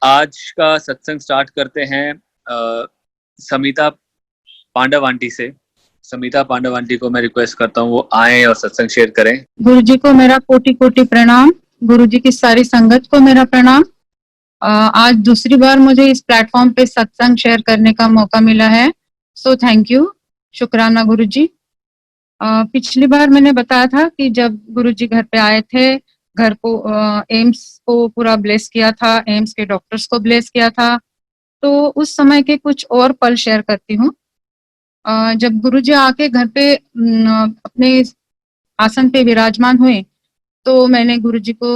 आज का सत्संग स्टार्ट करते हैं समिता पांडव आंटी से। समिता पांडव आंटी को मैं रिक्वेस्ट करता हूँ वो आए और सत्संग शेयर करें। गुरु जी को मेरा कोटि कोटि प्रणाम। गुरु जी की सारी संगत को मेरा प्रणाम। आज दूसरी बार मुझे इस प्लेटफॉर्म पे सत्संग शेयर करने का मौका मिला है, सो थैंक यू, शुक्राना गुरु जी। पिछली बार मैंने बताया था कि जब गुरु जी घर पे आए थे, घर को एम्स को पूरा ब्लेस किया था, एम्स के डॉक्टर्स को ब्लेस किया था, तो उस समय के कुछ और पल शेयर करती हूँ। जब गुरु जी आके घर पे अपने आसन पे विराजमान हुए तो मैंने गुरु जी को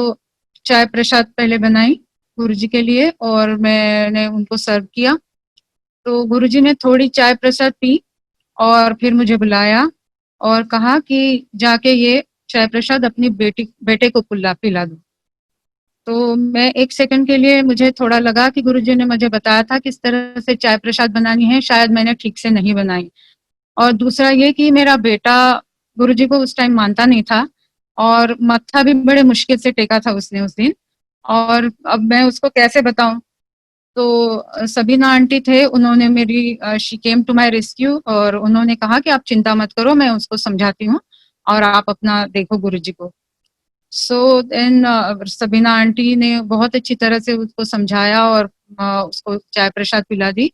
चाय प्रसाद पहले बनाई गुरु जी के लिए और मैंने उनको सर्व किया। तो गुरु जी ने थोड़ी चाय प्रसाद पी और फिर मुझे बुलाया और कहा कि जाके ये चाय प्रसाद अपनी बेटे को पिला दो। तो मैं एक सेकंड के लिए मुझे थोड़ा लगा कि गुरुजी ने मुझे बताया था किस तरह से चाय प्रसाद बनानी है, शायद मैंने ठीक से नहीं बनाई। और दूसरा ये कि मेरा बेटा गुरुजी को उस टाइम मानता नहीं था और मत्था भी बड़े मुश्किल से टेका था उसने उस दिन, और अब मैं उसको कैसे बताऊं। तो सबीना आंटी थे, उन्होंने मेरी she came to my rescue और उन्होंने कहा कि आप चिंता मत करो, मैं उसको समझाती हूँ और आप अपना देखो गुरुजी को। सो देन सबीना आंटी ने बहुत अच्छी तरह से उसको समझाया और उसको चाय प्रसाद पिला दी।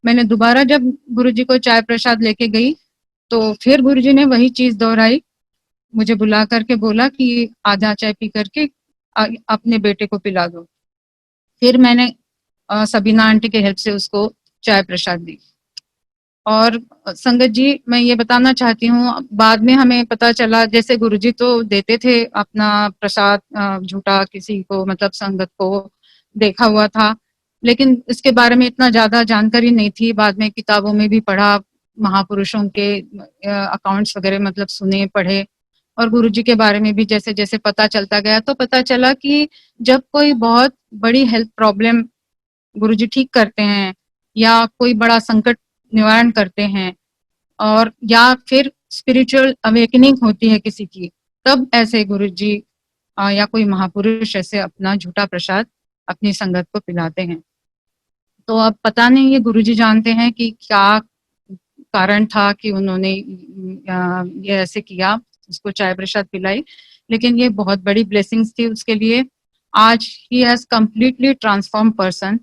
मैंने दोबारा जब गुरुजी को चाय प्रसाद लेके गई तो फिर गुरुजी ने वही चीज दोहराई, मुझे बुला करके बोला कि आधा चाय पी करके अपने बेटे को पिला दो। फिर मैंने सबीना आंटी के हेल्प से उसको चाय प्रसाद दी। और संगत जी, मैं ये बताना चाहती हूँ, बाद में हमें पता चला जैसे गुरुजी तो देते थे अपना प्रसाद झूठा किसी को, मतलब संगत को देखा हुआ था, लेकिन इसके बारे में इतना ज्यादा जानकारी नहीं थी। बाद में किताबों में भी पढ़ा, महापुरुषों के अकाउंट्स वगैरह मतलब सुने पढ़े, और गुरुजी के बारे में भी जैसे जैसे पता चलता गया तो पता चला कि जब कोई बहुत बड़ी हेल्थ प्रॉब्लम गुरुजी ठीक करते हैं या कोई बड़ा संकट निवारण करते हैं और या फिर स्पिरिचुअल अवेकनिंग होती है किसी की, तब ऐसे गुरुजी या कोई महापुरुष ऐसे अपना झूठा प्रसाद अपनी संगत को पिलाते हैं। तो अब पता नहीं ये गुरुजी जानते हैं कि क्या कारण था कि उन्होंने ये ऐसे किया, उसको चाय प्रसाद पिलाई, लेकिन ये बहुत बड़ी ब्लेसिंग्स थी उसके लिए। आज he has completely transform person,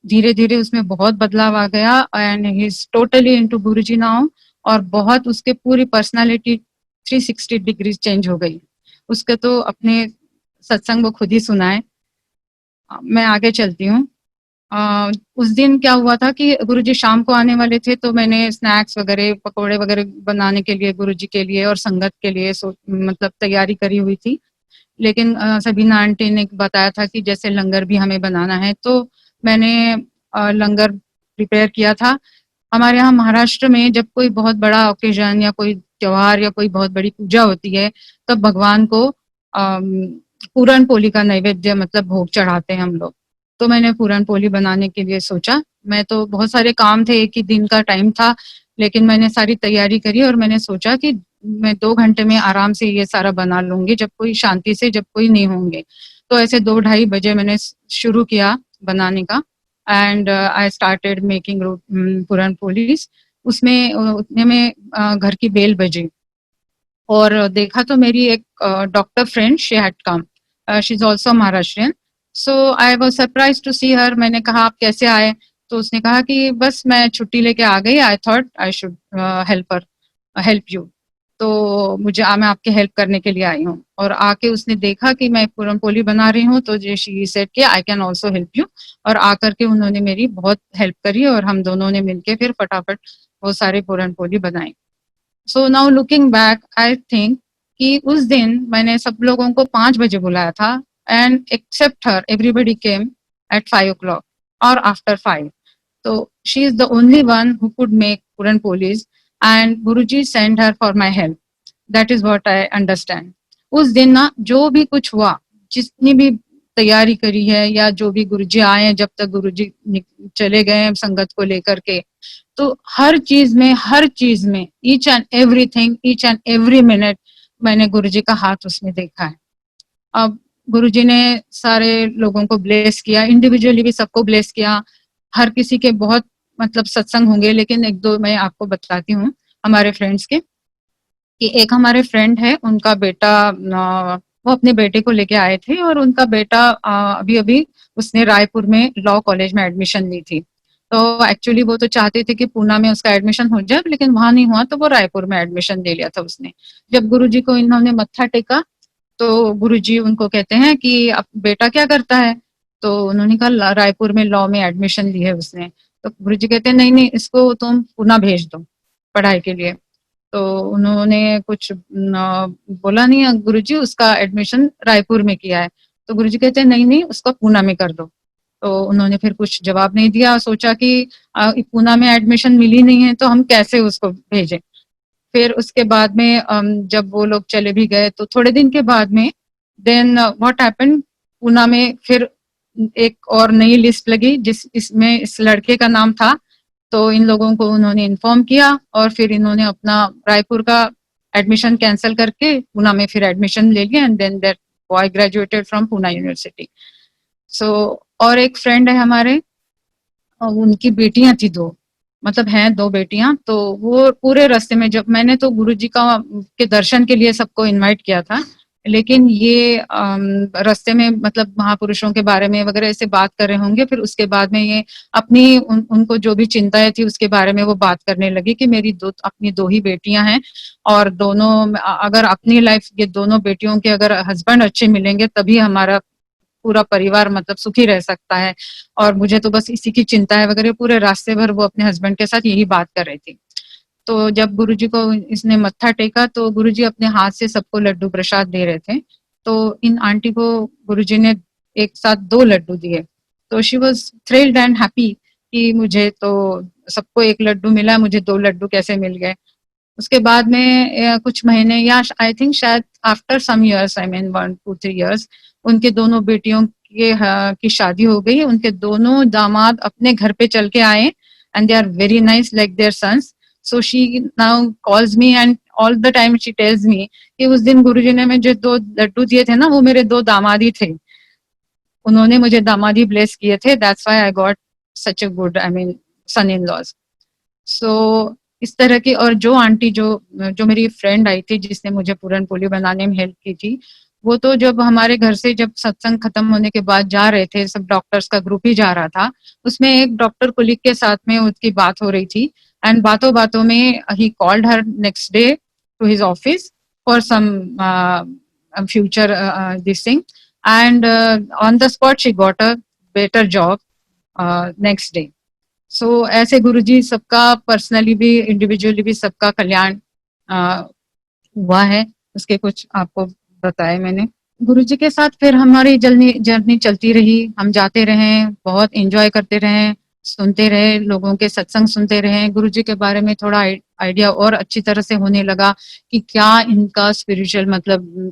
धीरे धीरे उसमें बहुत बदलाव आ गया and he is totally into Guruji now, और बहुत उसके पूरी पर्सनालिटी 360 डिग्री चेंज हो गई। उसके तो अपने सत्संग वो खुद ही सुनाए। मैं आगे चलती हूँ। उस दिन क्या हुआ था कि गुरुजी शाम को आने वाले थे, तो मैंने स्नैक्स वगैरह पकोड़े वगैरह बनाने के लिए गुरुजी के लिए और संगत के लिए मतलब तैयारी करी हुई थी। लेकिन सबीना आंटी ने बताया था कि जैसे लंगर भी हमें बनाना है, तो मैंने लंगर प्रिपेयर किया था। हमारे यहाँ महाराष्ट्र में जब कोई बहुत बड़ा ओकेजन या कोई त्योहार या कोई बहुत बड़ी पूजा होती है, तब भगवान को पूरन पोली का नैवेद्य मतलब भोग चढ़ाते हैं हम लोग। तो मैंने पूरन पोली बनाने के लिए सोचा। मैं तो बहुत सारे काम थे, एक ही दिन का टाइम था, लेकिन मैंने सारी तैयारी करी और मैंने सोचा कि मैं 2 घंटे में आराम से ये सारा बना लूंगी, जब कोई शांति से, जब कोई नहीं होंगे। तो ऐसे 2-2:30 बजे मैंने शुरू किया बनाने का एंड आई स्टार्टेड मेकिंग पूरन पोलीज। उसमें उतने में घर की बेल बजी और देखा तो मेरी एक doctor friend, she had come, she is also Maharashtrian. So I was surprise to see her. मैंने कहा आप कैसे आए? तो उसने कहा कि बस मैं छुट्टी लेके आ गई, I thought I should help you. तो मैं आपके हेल्प करने के लिए आई हूँ। और आके उसने देखा कि मैं पूरन पोली बना रही हूँ, तो शी सेड कि I can also help you, और आकर के उन्होंने मेरी बहुत हेल्प करी और हम दोनों ने मिलके फिर फटाफट वो सारे पूरन पोली बनाई। So now looking back, I think कि उस दिन मैंने सब लोगों को 5 बजे बुलाया था and except her everybody came at 5 o'clock और आफ्टर 5। तो she is the only one who could make puran polis and Guruji send her for my help. That is what I understand. उस दिन ना जो भी कुछ हुआ, जितनी भी तैयारी करी है या जो भी गुरुजी आए हैं, जब तक गुरुजी चले गए संगत को लेकर के, तो हर चीज में each and everything, each and every minute मैंने गुरुजी का हाथ उसमें देखा है। अब गुरुजी ने सारे लोगों को ब्लेस किया, इंडिविजुअली भी सबको ब्लेस किया। हर किसी के बहुत मतलब सत्संग होंगे, लेकिन एक दो मैं आपको बताती हूँ हमारे फ्रेंड्स के। कि एक हमारे फ्रेंड है, उनका बेटा वो अपने बेटे को लेके आए थे, और उनका बेटा अभी अभी उसने रायपुर में लॉ कॉलेज में एडमिशन ली थी। तो एक्चुअली वो तो चाहते थे कि पूना में उसका एडमिशन हो जाए, लेकिन वहां नहीं हुआ, तो वो रायपुर में एडमिशन ले लिया था उसने। जब गुरुजी को इन्होंने मत्था टेका, तो गुरुजी उनको कहते हैं कि अब बेटा क्या करता है? तो उन्होंने कहा रायपुर में लॉ में एडमिशन ली है उसने। तो गुरुजी कहते हैं नहीं नहीं, इसको तुम पूना भेज दो पढ़ाई के लिए। तो उन्होंने कुछ बोला नहीं, गुरुजी उसका एडमिशन रायपुर में किया है। तो गुरुजी कहते हैं नहीं नहीं, उसका पूना में कर दो। तो उन्होंने फिर कुछ जवाब नहीं दिया, सोचा कि पूना में एडमिशन मिली नहीं है तो हम कैसे उसको भेजें। फिर उसके बाद में जब वो लोग चले भी गए, तो थोड़े दिन के बाद में देन व्हाट हैपेंड, पूना में फिर एक और नई लिस्ट लगी इसमें इस लड़के का नाम था। तो इन लोगों को उन्होंने इन्फॉर्म किया, और फिर इन्होंने अपना रायपुर का एडमिशन कैंसिल करके पूना में फिर एडमिशन ले लिया, and then that boy graduated from Poona university. So और एक फ्रेंड है हमारे, उनकी बेटियां थी दो, मतलब हैं दो बेटियां। तो वो पूरे रास्ते में, जब मैंने तो गुरुजी का के दर्शन के लिए सबको इनवाइट किया था, लेकिन ये रास्ते में मतलब महापुरुषों के बारे में वगैरह ऐसे बात कर रहे होंगे, फिर उसके बाद में ये अपनी उनको जो भी चिंताएं थी उसके बारे में वो बात करने लगी कि मेरी अपनी दो ही बेटियां हैं, और दोनों अगर अपनी लाइफ, ये दोनों बेटियों के अगर हस्बैंड अच्छे मिलेंगे तभी हमारा पूरा परिवार मतलब सुखी रह सकता है, और मुझे तो बस इसी की चिंता है वगैरह। पूरे रास्ते भर वो अपने हस्बैंड के साथ यही बात कर रही थी। तो जब गुरुजी को इसने मत्था टेका, तो गुरुजी अपने हाथ से सबको लड्डू प्रसाद दे रहे थे। तो इन आंटी को गुरुजी ने एक साथ 2 लड्डू दिए। तो she was thrilled and happy कि मुझे तो सबको एक लड्डू मिला, मुझे 2 लड्डू कैसे मिल गए। उसके बाद में कुछ महीने, या आई थिंक शायद after some years, I mean 1 2 3 years, उनके दोनों बेटियों की शादी हो गई। उनके दोनों दामाद अपने घर पे चल के आए, and they are very nice like their sons. So she now calls me, and all the time she tells me कि उस दिन गुरुजी ने मुझे 2 लड्डू दिए थे ना, वो मेरे 2 दामाद ही थे। उन्होंने मुझे दामादी ब्लेस किए थे, that's why I got such a good, I mean, son in law. So इस तरह की। और जो आंटी जो जो मेरी फ्रेंड आई थी जिसने मुझे पूरन पोली बनाने में हेल्प की थी, वो तो जब हमारे घर से जब सत्संग खत्म होने के बाद जा रहे थे, सब डॉक्टर्स का ग्रुप ही जा रहा था, उसमें एक डॉक्टर कुलिक के साथ में उसकी बात हो रही थी, एंड बातों बातों में ही called her next day to his office for some future this thing, and on the spot she got a better job next day. So ऐसे गुरुजी सबका पर्सनली भी इंडिविजुअली भी सबका कल्याण हुआ है। उसके कुछ आपको बताए मैंने। गुरुजी के साथ फिर हमारी जर्नी चलती रही, हम जाते रहे, बहुत एंजॉय करते रहे, सुनते रहे, लोगों के सत्संग सुनते रहे। गुरुजी के बारे में थोड़ा आइडिया और अच्छी तरह से होने लगा कि क्या इनका स्पिरिचुअल मतलब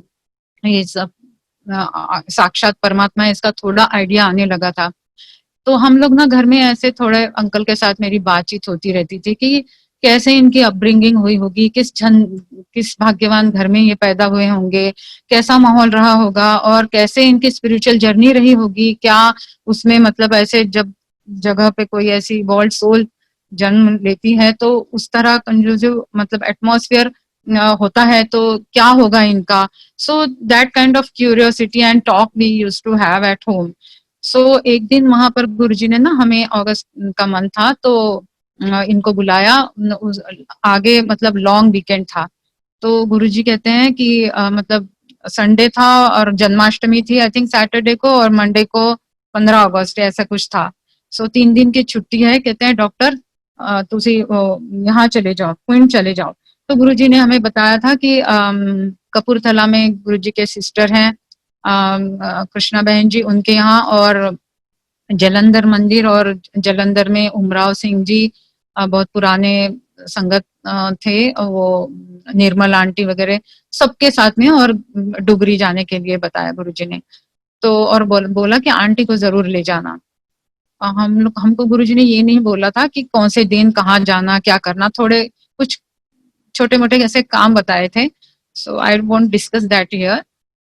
ये सब साक्षात परमात्मा है, इसका थोड़ा आइडिया आने लगा था। तो हम लोग ना घर में ऐसे थोड़े अंकल के साथ मेरी बातचीत होती रहती थी कि कैसे इनकी अपब्रिंगिंग हुई होगी, किस भाग्यवान घर में ये पैदा हुए होंगे, कैसा माहौल रहा होगा, और कैसे इनकी स्पिरिचुअल जर्नी रही होगी। क्या उसमें मतलब ऐसे जब जगह पे कोई ऐसी वर्ल्ड सोल जन्म लेती है तो उस तरह कंजूसिव मतलब एटमॉस्फेयर होता है, तो क्या होगा इनका। So that kind of curiosity and talk we used to have at home. So एक दिन वहां पर गुरुजी ने ना, हमें अगस्त का मंथ था, तो इनको बुलाया। आगे मतलब लॉन्ग वीकेंड था, तो गुरुजी कहते हैं कि मतलब संडे था और जन्माष्टमी थी आई थिंक सैटरडे को, और मंडे को 15 अगस्त ऐसा कुछ था। सो 3 दिन की छुट्टी है, कहते हैं डॉक्टर तुसी यहाँ चले जाओ, क्विंट चले जाओ। तो गुरुजी ने हमें बताया था कि कपूरथला में गुरुजी के सिस्टर हैं कृष्णा बहन जी, उनके यहाँ, और जलंधर मंदिर, और जलंधर में उमराव सिंह जी बहुत पुराने संगत थे, वो निर्मल आंटी वगैरह सबके साथ में, और डुगरी जाने के लिए बताया गुरुजी ने। तो और बोला कि आंटी को जरूर ले जाना। हमको गुरुजी ने ये नहीं बोला था कि कौन से दिन कहाँ जाना क्या करना, थोड़े कुछ छोटे मोटे ऐसे काम बताए थे। So I won't discuss that here.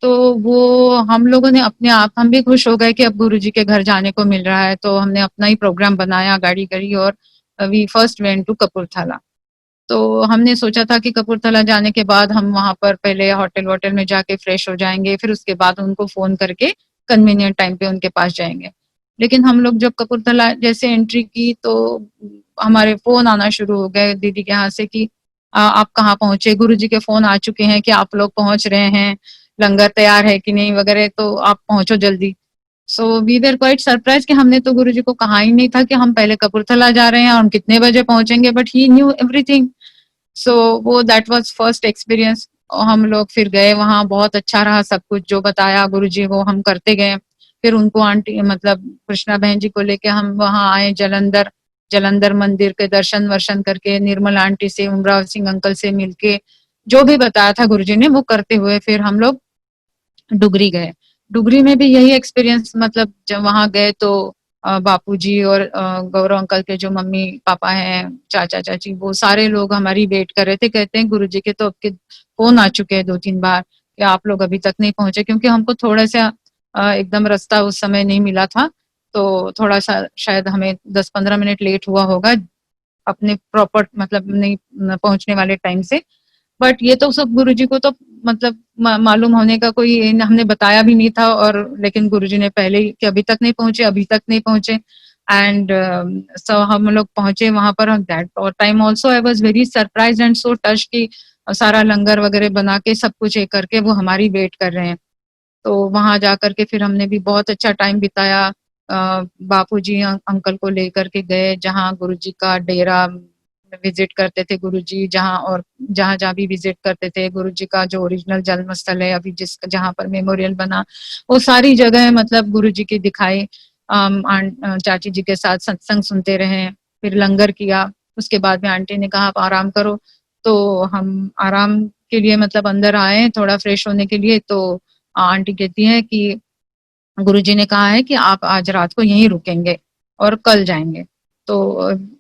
तो वो हम लोगों ने अपने आप, हम भी खुश हो गए कि अब गुरुजी के घर जाने को मिल रहा है, तो हमने अपना ही प्रोग्राम बनाया, गाड़ी करी और we first went to Kapurthala. तो हमने सोचा था कि कपूरथला जाने के बाद हम वहां पर पहले होटल वोटल में जाके फ्रेश हो जाएंगे, फिर उसके बाद उनको फोन करके कन्वीनियंट टाइम पे उनके पास जाएंगे। लेकिन हम लोग जब कपूरथला जैसे एंट्री की तो हमारे फोन आना शुरू हो गए दीदी के यहाँ से कि आप कहाँ पहुंचे, गुरुजी के फोन आ चुके हैं कि आप लोग पहुंच रहे हैं, लंगर तैयार है कि नहीं वगैरह, तो आप पहुंचो जल्दी। So we were quite surprise कि हमने तो गुरुजी को कहा ही नहीं था कि हम पहले कपूरथला जा रहे हैं और हम कितने बजे पहुंचेंगे, बट ही न्यू एवरीथिंग। सो वो दैट वाज फर्स्ट एक्सपीरियंस। हम लोग फिर गए वहां, बहुत अच्छा रहा, सब कुछ जो बताया गुरुजी वो हम करते गए। फिर उनको आंटी मतलब कृष्णा बहन जी को लेके हम वहां आए जलंधर, जलंधर मंदिर के दर्शन वर्शन करके, निर्मल आंटी से, उमराव सिंह अंकल से मिलके जो भी बताया था गुरुजी ने वो करते हुए फिर हम लोग डुगरी गए। डुगरी में भी यही एक्सपीरियंस, मतलब जब वहां गए तो बापूजी और गौरव अंकल के जो मम्मी पापा हैं, चाचा चाची, वो सारे लोग हमारी वेट कर रहे थे। कहते हैं गुरुजी के तो आपके फोन आ चुके हैं 2-3 बार कि आप लोग अभी तक नहीं पहुंचे, क्योंकि हमको थोड़ा सा एकदम रास्ता उस समय नहीं मिला था, तो थोड़ा सा शायद हमें 10-15 मिनट लेट हुआ होगा अपने प्रॉपर मतलब नहीं पहुंचने वाले टाइम से। बट ये तो सब गुरुजी को तो मतलब मालूम होने का कोई हमने बताया भी नहीं था, और लेकिन गुरुजी ने पहले ही कि अभी तक नहीं पहुंचे, अभी तक नहीं पहुंचे। एंड सो हम लोग पहुंचे वहां पर। That time also I was very surprise and so touch कि सारा लंगर वगैरह बना के सब कुछ ये करके वो हमारी वेट कर रहे हैं। तो वहां जा करके फिर हमने भी बहुत अच्छा टाइम बिताया। बापूजी अंकल को लेकर के गए जहाँ गुरुजी का डेरा विजिट करते थे गुरुजी, जहाँ और जहाँ जहाँ भी विजिट करते थे गुरुजी का जो ओरिजिनल जन्म स्थल है अभी जिस जहाँ पर मेमोरियल बना, वो सारी जगह मतलब गुरुजी की दिखाई। चाची जी के साथ सत्संग सुनते रहे, फिर लंगर किया। उसके बाद में आंटी ने कहा आप आराम करो, तो हम आराम के लिए मतलब अंदर आए थोड़ा फ्रेश होने के लिए। तो आंटी कहती है कि गुरुजी ने कहा है कि आप आज रात को यहीं रुकेंगे और कल जाएंगे। तो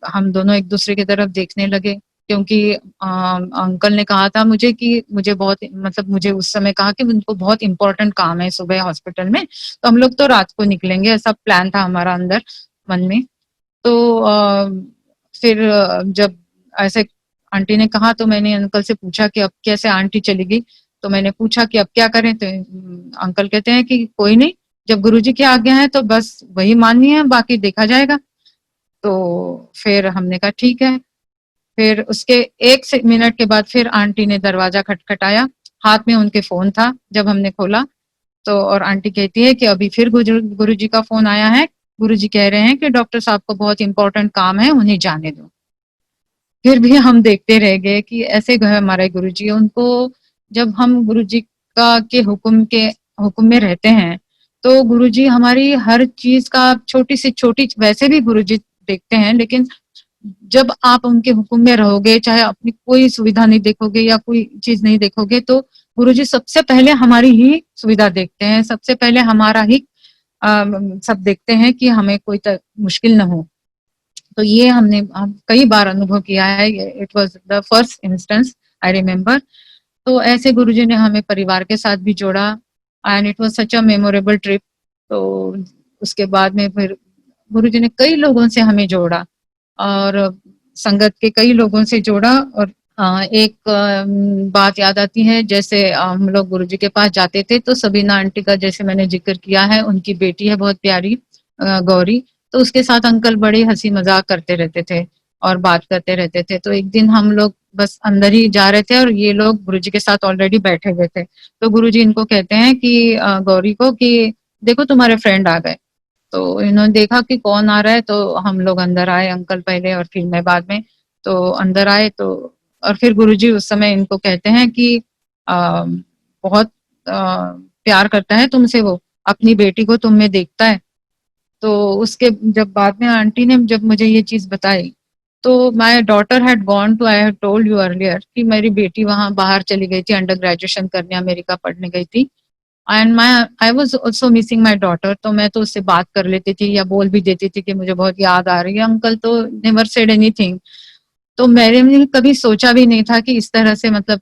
हम दोनों एक दूसरे की तरफ देखने लगे, क्योंकि अंकल ने कहा था मुझे कि मुझे बहुत मतलब मुझे उस समय कहा कि उनको बहुत इंपॉर्टेंट काम है सुबह हॉस्पिटल में, तो हम लोग तो रात को निकलेंगे, ऐसा प्लान था हमारा अंदर मन में। तो फिर जब ऐसे आंटी ने कहा तो मैंने अंकल से पूछा कि अब कैसे, आंटी चली गई तो मैंने पूछा कि अब क्या करें, तो अंकल कहते हैं कि कोई नहीं, जब गुरुजी की आज्ञा है तो बस वही माननी है, बाकी देखा जाएगा। तो फिर हमने कहा ठीक है। फिर उसके 1 मिनट के बाद फिर आंटी ने दरवाजा खटखटाया, हाथ में उनके फोन था जब हमने खोला। तो और आंटी कहती है कि अभी फिर गुरुजी का फोन आया है, गुरुजी कह रहे हैं कि डॉक्टर साहब को बहुत इंपॉर्टेंट काम है, उन्हें जाने दो। फिर भी हम देखते रह गए कि ऐसे गए हमारे गुरुजी। उनको जब हम गुरुजी का के हुक्म में रहते हैं तो गुरुजी हमारी हर चीज का छोटी से छोटी, वैसे भी गुरुजी देखते हैं, लेकिन जब आप उनके हुक्म में रहोगे, चाहे अपनी कोई सुविधा नहीं देखोगे या कोई चीज नहीं देखोगे, तो गुरुजी सबसे पहले हमारी ही सुविधा देखते हैं, सबसे पहले हमारा ही सब देखते हैं कि हमें कोई मुश्किल न हो। तो ये हमने कई बार अनुभव किया है। It was the first instance I remember. तो ऐसे गुरुजी ने हमें परिवार के साथ भी जोड़ा and it was such a memorable trip. तो उसके बाद में फिर गुरुजी ने कई लोगों से हमें जोड़ा और संगत के कई लोगों से जोड़ा। और एक बात याद आती है, जैसे हम लोग गुरुजी के पास जाते थे तो सबीना आंटी का जैसे मैंने जिक्र किया है, उनकी बेटी है बहुत प्यारी गौरी, तो उसके साथ अंकल बड़े हंसी मजाक करते रहते थे और बात करते रहते थे। तो एक दिन हम लोग बस अंदर ही जा रहे थे और ये लोग गुरुजी के साथ ऑलरेडी बैठे हुए थे। तो गुरुजी इनको कहते हैं कि गौरी को कि देखो तुम्हारे फ्रेंड आ गए। तो इन्होंने देखा कि कौन आ रहा है, तो हम लोग अंदर आए, अंकल पहले और फिर मैं बाद में। तो अंदर आए तो और फिर गुरुजी उस समय इनको कहते हैं कि बहुत प्यार करता है तुमसे, वो अपनी बेटी को तुम में देखता है। तो उसके जब बाद में आंटी ने जब मुझे ये चीज बताई, तो my daughter had gone to, I had told you earlier कि मेरी बेटी वहां बाहर चली गई थी, अंडर ग्रेजुएशन करने अमेरिका पढ़ने गई थी। And my I was also missing my daughter. तो मैं तो उससे बात कर लेती थी या बोल भी देती थी कि मुझे बहुत याद आ रही है। अंकल तो नेवर सेड एनीथिंग। तो मैंने कभी सोचा भी नहीं था कि इस तरह से मतलब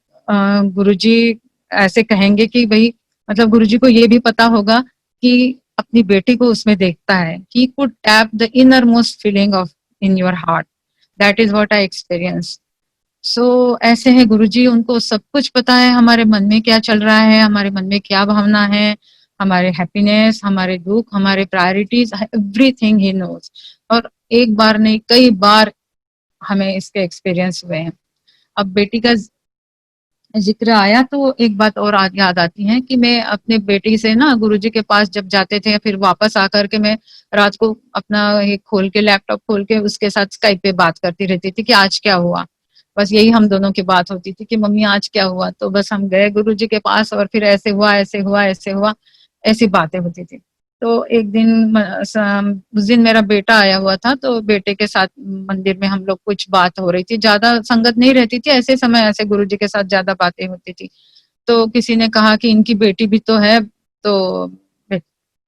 गुरुजी ऐसे कहेंगे कि भाई मतलब गुरुजी को ये भी पता होगा कि अपनी बेटी को उसमें देखता है. He could tap the innermost feeling of in your heart. That is what I experienced. So ऐसे है गुरुजी, उनको सब कुछ पता है हमारे मन में क्या चल रहा है, हमारे मन में क्या भावना है, हमारे हैप्पीनेस, हमारे दुख, हमारे प्रायोरिटीज, एवरीथिंग ही नोज. और एक बार नहीं, कई बार हमें इसके एक्सपीरियंस हुए हैं. अब बेटी का जिक्र आया तो एक बात और याद आती है कि मैं अपने बेटी से ना गुरुजी के पास जब जाते थे, फिर वापस आकर के मैं रात को अपना ये खोल के, लैपटॉप खोल के उसके साथ स्काइप पे बात करती रहती थी कि आज क्या हुआ. बस यही हम दोनों की बात होती थी कि मम्मी आज क्या हुआ. तो बस हम गए गुरुजी के पास और फिर ऐसे हुआ, ऐसे हुआ, ऐसे हुआ, ऐसी बातें होती थी. तो एक दिन उस दिन मेरा बेटा आया हुआ था, तो बेटे के साथ मंदिर में हम लोग कुछ बात हो रही थी, ज्यादा संगत नहीं रहती थी, ऐसे समय ऐसे गुरुजी के साथ ज्यादा बातें होती थी. तो किसी ने कहा कि इनकी बेटी भी तो है, तो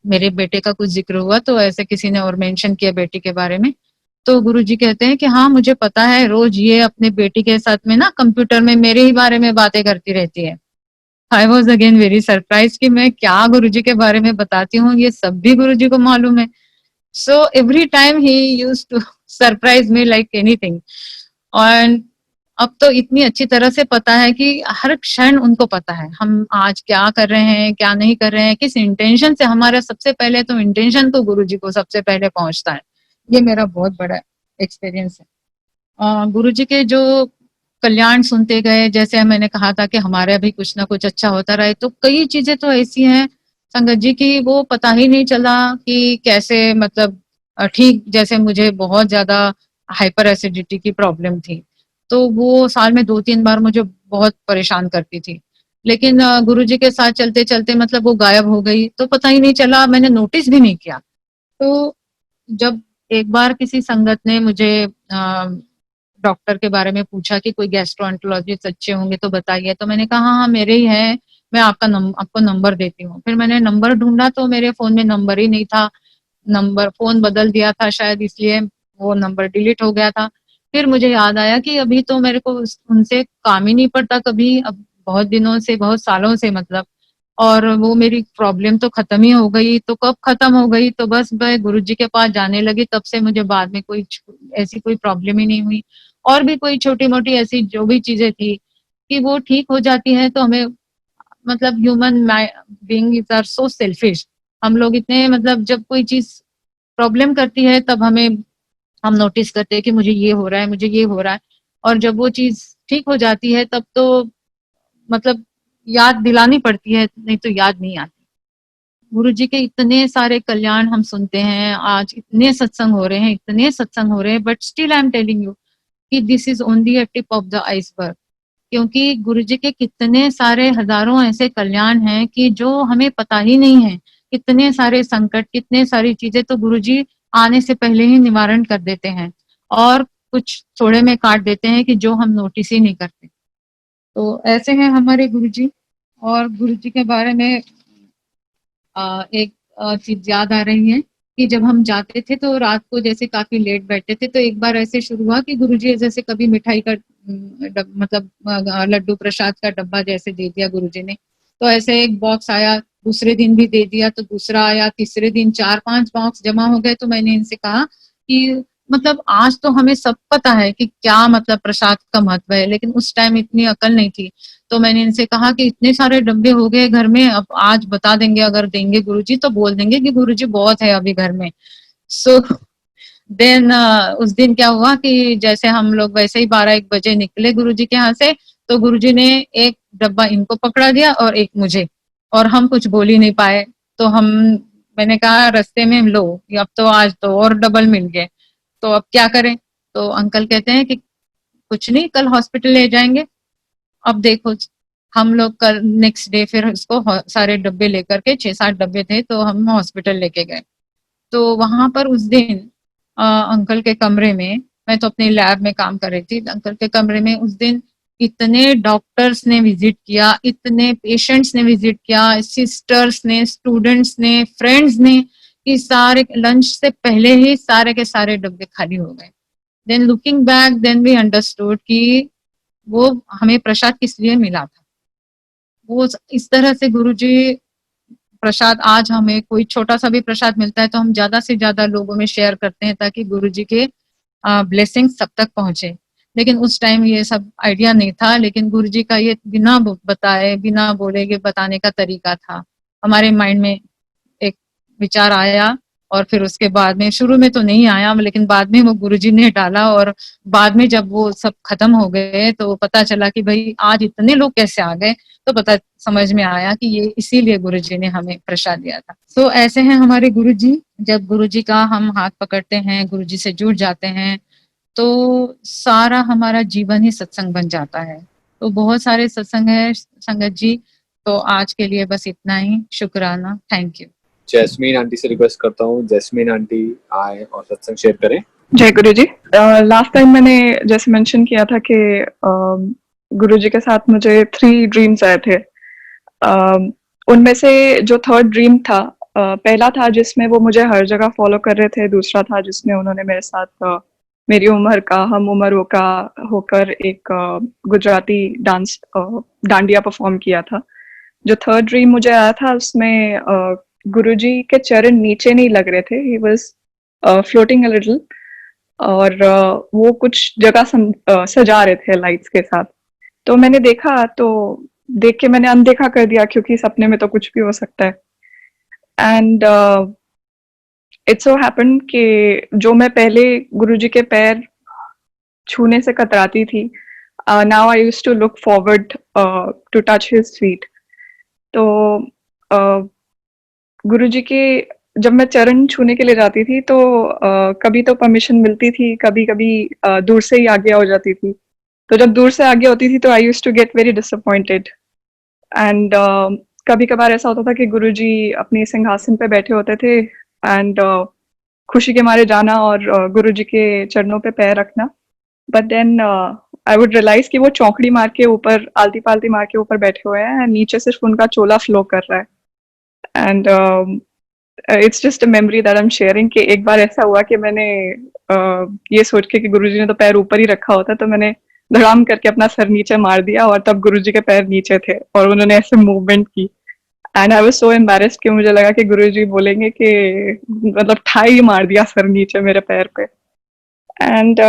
मेरे बेटे का कुछ जिक्र हुआ, तो ऐसे किसी ने और मेंशन किया बेटी के बारे में. तो गुरुजी कहते हैं कि हाँ मुझे पता है, रोज ये अपने बेटी के साथ में ना कंप्यूटर में मेरे ही बारे में बातें करती रहती है. I was again very surprise कि मैं क्या गुरुजी के बारे में बताती हूँ, ये सब भी गुरुजी को मालूम है. So every time he used to surprise me like anything. और अब तो इतनी अच्छी तरह से पता है कि हर क्षण उनको पता है हम आज क्या कर रहे हैं, क्या नहीं कर रहे हैं, किस इंटेंशन से. हमारा सबसे पहले तो इंटेंशन तो गुरुजी को सबसे पहले पहुंचता है. ये मेरा बहुत बड़ा एक्सपीरियंस है. गुरुजी के जो कल्याण सुनते गए, जैसे मैंने कहा था कि हमारे अभी कुछ ना कुछ अच्छा होता रहे, तो कई चीजें तो ऐसी हैं संगत जी की वो पता ही नहीं चला कि कैसे, मतलब ठीक जैसे मुझे बहुत ज्यादा हाइपर एसिडिटी की प्रॉब्लम थी, तो वो साल में 2-3 बार मुझे बहुत परेशान करती थी. लेकिन गुरुजी के साथ चलते चलते मतलब वो गायब हो गई, तो पता ही नहीं चला, मैंने नोटिस भी नहीं किया. तो जब एक बार किसी संगत ने मुझे डॉक्टर के बारे में पूछा कि कोई गैस्ट्रोएंटरोलॉजिस्ट अच्छे होंगे तो बताइए, तो मैंने कहा हाँ हाँ मेरे ही है, मैं आपको नंबर देती हूँ. फिर मैंने नंबर ढूंढा तो मेरे फोन में नंबर ही नहीं था. नंबर फोन बदल दिया था शायद, इसलिए वो नंबर डिलीट हो गया था. फिर मुझे याद आया कि अभी तो मेरे को उनसे काम ही नहीं पड़ता कभी, अब बहुत दिनों से, बहुत सालों से मतलब. और वो मेरी प्रॉब्लम तो खत्म ही हो गई. तो कब खत्म हो गई, तो बस मैं गुरुजी के पास जाने लगी, तब से मुझे बाद में कोई ऐसी कोई प्रॉब्लम ही नहीं हुई. और भी कोई छोटी मोटी ऐसी जो भी चीजें थी कि वो ठीक हो जाती है. तो हमें मतलब human being are so selfish. हम लोग इतने मतलब जब कोई चीज प्रॉब्लम करती है तब हम नोटिस करते हैं कि मुझे ये हो रहा है, मुझे ये हो रहा है. और जब वो चीज ठीक हो जाती है तब तो मतलब याद दिलानी पड़ती है, नहीं तो याद नहीं आती. गुरुजी के इतने सारे कल्याण हम सुनते हैं, आज इतने सत्संग हो रहे हैं, इतने सत्संग हो रहे हैं, but still I am telling you कि this is only a tip of the iceberg. क्योंकि गुरुजी के कितने सारे हजारों ऐसे कल्याण हैं कि जो हमें पता ही नहीं है. कितने सारे संकट, कितने सारी चीजें तो गुरुजी आने से पहले ही निवारण कर देते हैं, और कुछ थोड़े में काट देते हैं कि जो हम नोटिस ही नहीं करते. तो ऐसे हैं हमारे गुरुजी. और गुरुजी के बारे में एक चीज याद आ रही है कि जब हम जाते थे तो रात को जैसे काफी लेट बैठते थे, तो एक बार ऐसे शुरू हुआ कि गुरुजी जैसे कभी मिठाई का मतलब लड्डू प्रसाद का डब्बा जैसे दे दिया गुरुजी ने, तो ऐसे एक बॉक्स आया, दूसरे दिन भी दे दिया, तो दूसरा आया, तीसरे दिन 4-5 बॉक्स जमा हो गए. तो मैंने इनसे कहा कि मतलब आज तो हमें सब पता है कि क्या मतलब प्रसाद का महत्व है, लेकिन उस टाइम इतनी अकल नहीं थी. तो मैंने इनसे कहा कि इतने सारे डब्बे हो गए घर में, अब आज बता देंगे, अगर देंगे गुरुजी तो बोल देंगे कि गुरुजी बहुत है अभी घर में. सो देन उस दिन क्या हुआ कि जैसे हम लोग वैसे ही 12-1 बजे निकले गुरुजी के यहाँ से, तो गुरुजी ने एक डब्बा इनको पकड़ा दिया और एक मुझे, और हम कुछ बोल ही नहीं पाए. तो मैंने कहा रास्ते में लो, अब तो आज तो और डबल मिल गए, तो अब क्या करें. तो अंकल कहते हैं कि कुछ नहीं, कल हॉस्पिटल ले जाएंगे. अब देखो, हम लोग कल नेक्स्ट डे फिर इसको सारे डब्बे लेकर के, 6-7 डब्बे थे, तो हम हॉस्पिटल लेके गए. तो वहां पर उस दिन अंकल के कमरे में, मैं तो अपने लैब में काम कर रही थी, अंकल के कमरे में उस दिन इतने डॉक्टर्स ने विजिट किया, इतने पेशेंट्स ने विजिट किया, सिस्टर्स ने, स्टूडेंट्स ने, फ्रेंड्स ने, कि सारे लंच से पहले ही सारे के सारे डब्बे खाली हो गए. Then looking back, then we understood कि वो हमें प्रसाद किस लिए मिला था. वो इस तरह से गुरुजी प्रसाद आज हमें कोई छोटा सा भी प्रसाद मिलता है तो हम ज्यादा से ज्यादा लोगों में शेयर करते हैं ताकि गुरुजी के ब्लेसिंग सब तक पहुंचे। लेकिन उस टाइम ये सब आइडिया नहीं था, लेकिन गुरुजी का ये बिना बताए बिना बोले ये बताने का तरीका था। हमारे माइंड में एक विचार आया और फिर उसके बाद में, शुरू में तो नहीं आया लेकिन बाद में वो गुरुजी ने डाला, और बाद में जब वो सब खत्म हो गए तो पता चला कि भाई आज इतने लोग कैसे आ गए, तो पता समझ में आया कि ये इसीलिए गुरुजी ने हमें प्रसाद दिया था। तो ऐसे हैं हमारे गुरुजी। जब गुरुजी का हम हाथ पकड़ते हैं, गुरुजी से जुड़ जाते हैं, तो सारा हमारा जीवन ही सत्संग बन जाता है। तो बहुत सारे सत्संग है संगत जी। तो आज के लिए बस इतना ही, शुक्राना, थैंक यू। जैस्मीन आंटी से रिक्वेस्ट करता हूँ, जैस्मीन आंटी आए और सत्संग शेयर करें। जय गुरु जी। लास्ट टाइम मैंने जैसे मेंशन किया था कि गुरु जी के साथ मुझे 3 ड्रीम्स आए थे। उनमें से जो थर्ड ड्रीम था, पहला था जिसमें वो मुझे हर जगह फॉलो कर रहे थे, दूसरा था जिसमें उन्होंने मेरे साथ मेरी उम्र का, हम उम्र का होकर एक गुजराती डांस डांडिया परफॉर्म किया था। जो थर्ड ड्रीम मुझे आया था उसमें गुरुजी के चरण नीचे नहीं लग रहे थे, he was floating a little, और वो कुछ जगह सजा रहे थे लाइट्स के साथ। तो मैंने देखा, तो देख के मैंने अनदेखा कर दिया क्योंकि सपने में तो कुछ भी हो सकता है। एंड इट सो हैपेंड कि जो मैं पहले गुरुजी के पैर छूने से कतराती थी, now I used to look forward to touch his feet. तो गुरुजी के जब मैं चरण छूने के लिए जाती थी तो कभी तो परमिशन मिलती थी, कभी कभी दूर से ही आगे हो जाती थी। तो जब दूर से आगे होती थी तो I used to get very disappointed. And कभी कभार ऐसा होता था कि गुरुजी अपने सिंहासन पे बैठे होते थे एंड खुशी के मारे जाना और गुरुजी के चरणों पे पैर रखना, but then I would realise कि वो चौकड़ी मार के ऊपर, आलती पालती मार के ऊपर बैठे हुए हैं एंड नीचे सिर्फ उनका चोला फ्लो कर रहा है। And it's just a memory that I am sharing कि एक बार ऐसा हुआ कि मैंने ये सोच के कि गुरुजी ने तो पैर ऊपर ही रखा होता, तो मैंने धड़ाम करके अपना सर नीचे मार दिया और तब गुरुजी के पैर नीचे थे और उन्होंने ऐसे मूवमेंट की। And I was so embarrassed कि मुझे लगा कि गुरुजी बोलेंगे कि मतलब ठाई मार दिया सर नीचे मेरे पैर पे। And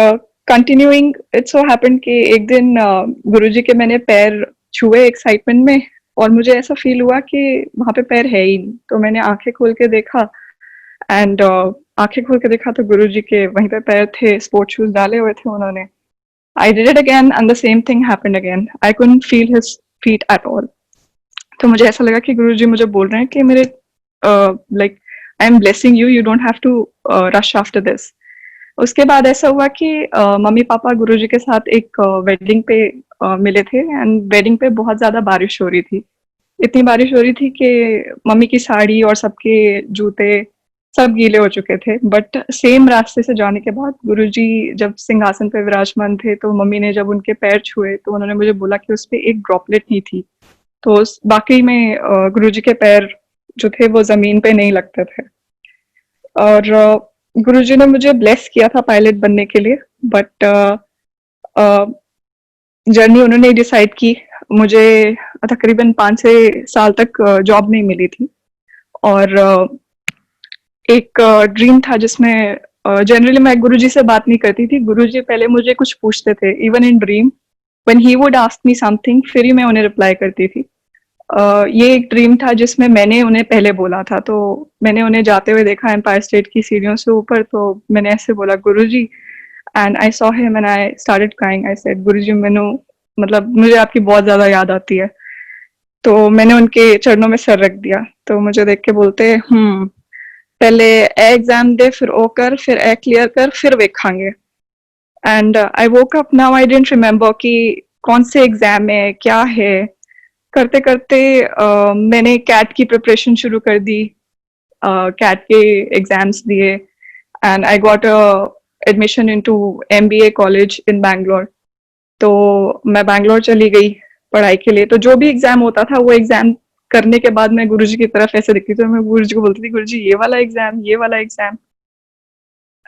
continuing, it so happened कि एक दिन गुरुजी के मैंने पैर छुए एक्साइटमेंट में और मुझे ऐसा फील हुआ कि वहां पे पैर है ही नहीं। तो मैंने आंखें खोल के देखा एंड आंखें खोल के देखा तो गुरुजी के वहीं पे पैर थे, स्पोर्ट शूज डाले हुए थे उन्होंने। I did it again and the same thing happened again. I couldn't feel his feet at all. तो मुझे ऐसा लगा कि गुरुजी मुझे बोल रहे हैं कि मेरे like I am blessing you, you don't have to rush after this. उसके बाद ऐसा हुआ कि मम्मी पापा गुरुजी के साथ एक वेडिंग पे मिले थे एंड वेडिंग पे बहुत ज्यादा बारिश हो रही थी। इतनी बारिश हो रही थी कि मम्मी की साड़ी और सबके जूते सब गीले हो चुके थे। बट सेम रास्ते से जाने के बाद गुरुजी जब सिंहासन पे विराजमान थे तो मम्मी ने जब उनके पैर छुए तो उन्होंने मुझे बोला कि उस पर एक ड्रॉपलेट नहीं थी। तो बाकी में गुरुजी के पैर जो थे वो जमीन पे नहीं लगते थे। और गुरुजी ने मुझे ब्लेस किया था पायलट बनने के लिए, बट जर्नी उन्होंने डिसाइड की। मुझे तकरीबन 5-6 साल तक जॉब नहीं मिली थी और एक ड्रीम था जिसमें जनरली मैं गुरुजी से बात नहीं करती थी। गुरुजी पहले मुझे कुछ पूछते थे, even in dream when he would ask me something, फिर ही मैं उन्हें रिप्लाई करती थी। ये एक ड्रीम था जिसमें मैंने उन्हें पहले बोला था। तो मैंने उन्हें जाते हुए देखा एम्पायर स्टेट की सीढ़ियों से ऊपर, तो मैंने ऐसे बोला Guruji, and I saw him and I started crying. I said Guruji मतलब मुझे आपकी बहुत ज्यादा याद आती है। तो मैंने उनके चरणों में सर रख दिया। तो मुझे देख के बोलते पहले ए एग्जाम दे, फिर ओ कर, फिर ए क्लियर कर, फिर वेखांगे। And I woke up now, I didn't remember कि कौन से एग्जाम है, क्या है। करते करते मैंने कैट की प्रिपरेशन शुरू कर दी, कैट के एग्जाम्स दिए and I got admission into MBA college in Bangalore. तो मैं बैंगलोर चली गई पढ़ाई के लिए। तो जो भी एग्जाम होता था वो एग्जाम करने के बाद मैं गुरुजी की तरफ ऐसे दिखती थी, तो मैं गुरुजी को बोलती थी गुरुजी ये वाला एग्जाम, ये वाला exam.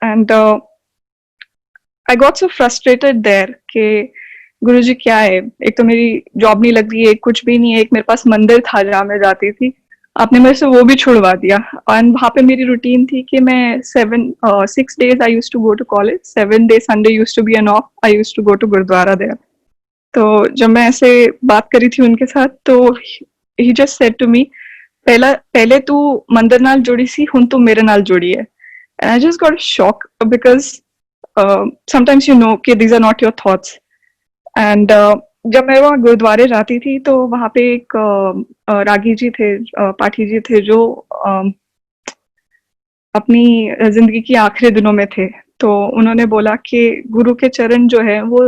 And I got so frustrated there कि गुरुजी क्या है, एक तो मेरी जॉब नहीं लग रही है, एक कुछ भी नहीं है, एक मेरे पास मंदिर था जहाँ मैं जाती थी आपने मेरे से वो भी छुड़वा दिया। एंड वहाँ पे मेरी रूटीन थी कि मैं 6 days I used to go to college, 7 days Sunday used to be an off, I used to go to Gurdwara there. तो जब मैं ऐसे बात करी थी उनके साथ, तो ही जस्ट सेड टू मी, पहले तू मंदिर नाल जुड़ी सी, हुण तू मेरे नाल जुड़ी है। And I just got shock because sometimes you know कि these are not your thoughts. And जब मैं वहाँ गुरुद्वारे जाती थी तो वहाँ पे एक रागी जी थे, पाठी जी थे, जो अपनी जिंदगी की आखिरी दिनों में थे। तो उन्होंने बोला कि गुरु के चरण जो है वो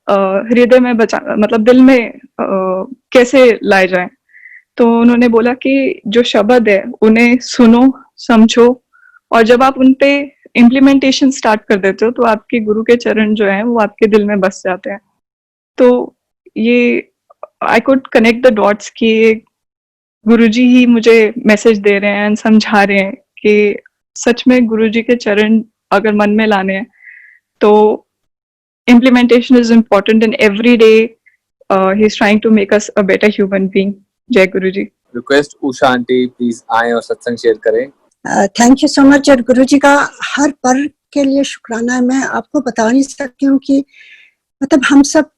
हृदय में मतलब दिल में कैसे लाए जाएं। तो उन्होंने बोला कि जो शब्द है उन्हें सुनो, समझो, और जब आप उन पे इम्प्लीमेंटेशन स्टार्ट कर देते हो तो आपके गुरु के चरण जो हैं वो आपके दिल में बस जाते हैं। तो ये I could connect the dots कि गुरुजी ही मुझे मैसेज दे रहे हैं, समझा रहे हैं कि सच में गुरुजी के चरण अगर मन में लाने हैं तो implementation is important, and every day he's trying to make us a better human being. जय गुरु जी। रिक्वेस्ट उषा आंटी प्लीज आए और सत्संग शेयर करें। Thank you so much. और गुरु जी का हर पल के लिए शुक्राना है। मैं आपको बता नहीं सकती हूँ कि मतलब हम सब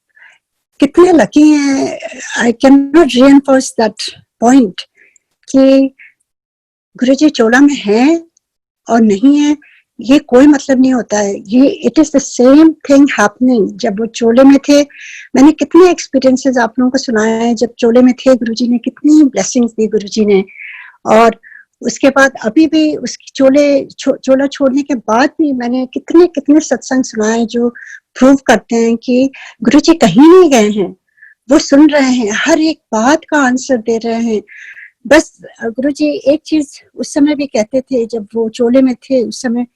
कितने लकी हैं। I can not reinforce that point कि गुरु जी चोला में है और नहीं है, ये कोई मतलब नहीं होता है। ये it is the same thing happening. जब वो चोले में थे, मैंने कितने एक्सपीरियंसेस आप लोगों को सुनाया है। जब चोले में थे गुरुजी ने कितनी ब्लेसिंग्स दी गुरुजी ने, और उसके बाद अभी भी उसकी चोला छोड़ने के बाद भी मैंने कितने कितने सत्संग सुनाए जो प्रूव करते हैं कि गुरुजी कहीं नहीं गए हैं, वो सुन रहे हैं, हर एक बात का आंसर दे रहे हैं। बस गुरुजी एक चीज उस समय भी कहते थे, जब वो चोले में थे उस समय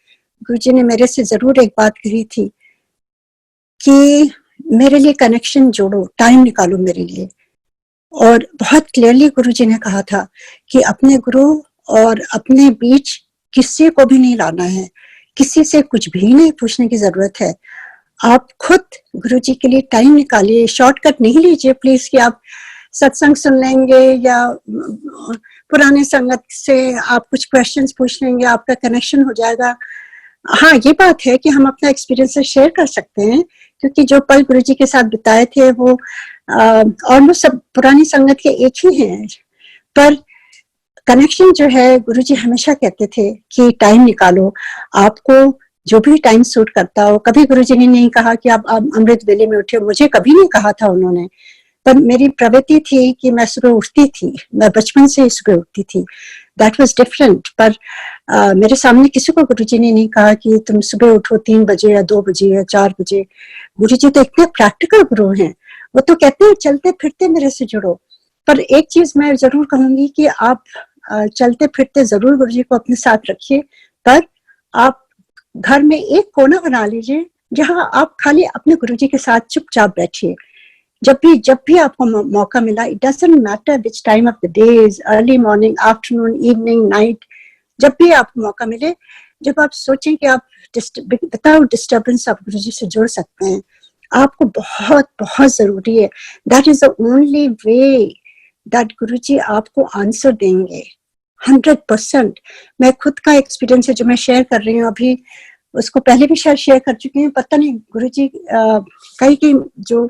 गुरुजी ने मेरे से जरूर एक बात कही थी कि मेरे लिए कनेक्शन जोड़ो, टाइम निकालो मेरे लिए। और बहुत क्लियरली गुरुजी ने कहा था कि अपने गुरु और अपने बीच किसी को भी नहीं लाना है, किसी से कुछ भी नहीं पूछने की जरूरत है। आप खुद गुरुजी के लिए टाइम निकालिए। शॉर्टकट नहीं लीजिए प्लीज कि आप सत्संग सुन लेंगे या पुराने संगत से आप कुछ क्वेश्चंस पूछ लेंगे, आपका कनेक्शन हो जाएगा। हाँ, ये बात है कि हम अपना एक्सपीरियंस शेयर कर सकते हैं, क्योंकि जो पल गुरुजी के साथ बिताए थे वो ऑलमोस्ट सब पुरानी संगत के एक ही हैं। पर कनेक्शन जो है, गुरुजी हमेशा कहते थे कि टाइम निकालो, आपको जो भी टाइम सूट करता हो। कभी गुरुजी ने नहीं कहा कि आप अमृत वेले में उठे, मुझे कभी नहीं कहा था उन्होंने। पर मेरी प्रवृत्ति थी कि मैं सुबह उठती थी, मैं बचपन से ही सुबह उठती थी। That was different. पर मेरे सामने किसी को गुरुजी ने नहीं कहा कि तुम सुबह उठो 3 बजे या 2 बजे या 4 बजे। गुरुजी तो इतने प्रैक्टिकल गुरु हैं, वो तो कहते हैं चलते फिरते मेरे से जुड़ो। पर एक चीज मैं जरूर कहूंगी कि आप चलते फिरते जरूर गुरुजी को अपने साथ रखिए, पर आप घर में एक कोना बना लीजिए जहां आप खाली अपने गुरुजी के साथ चुपचाप बैठिए। जब भी आपको मौका मिला, it doesn't matter which time of the day, early morning, afternoon, evening, night, जब भी आपको मौका मिले, जब आप सोचें कि आप विदाउट डिस्टर्बेंस आप गुरुजी से जुड़ सकते हैं, आपको बहुत बहुत जरूरी है। That is the only way that Guruji आपको आंसर देंगे 100%। मैं खुद का एक्सपीरियंस है जो मैं शेयर कर रही हूँ अभी, उसको पहले भी शायद शेयर कर चुकी हूँ, पता नहीं। गुरुजी कई जो